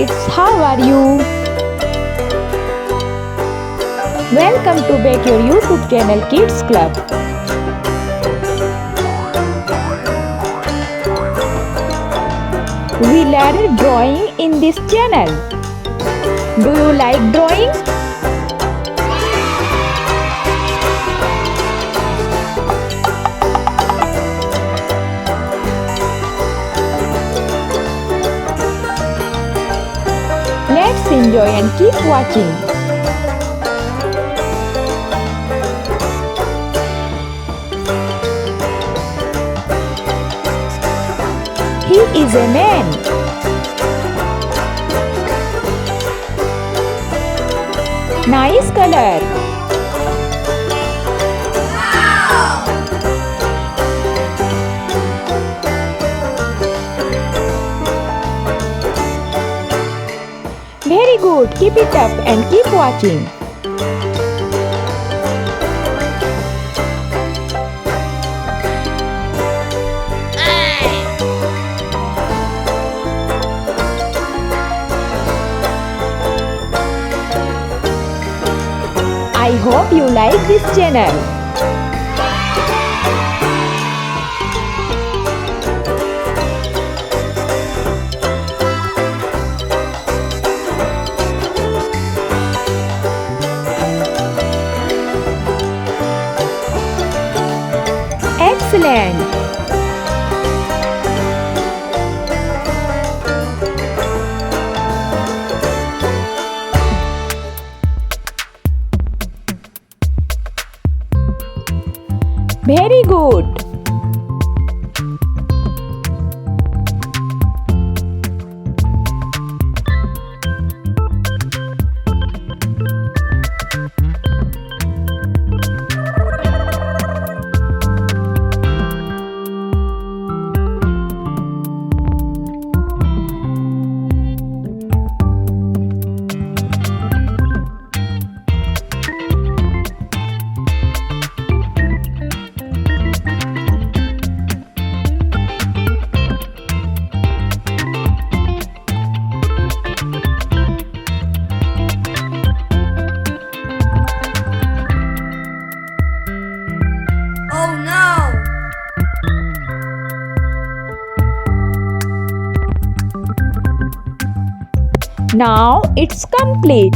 kids, how are you? Welcome to back your YouTube channel Kids Club. We learn drawing in this channel. Do you like drawing? Let's enjoy and keep watching. He is a man. Nice color. Very good. Keep it up and keep watching. I hope you like this channel. Excellent! Very good! Oh no! Now it's complete.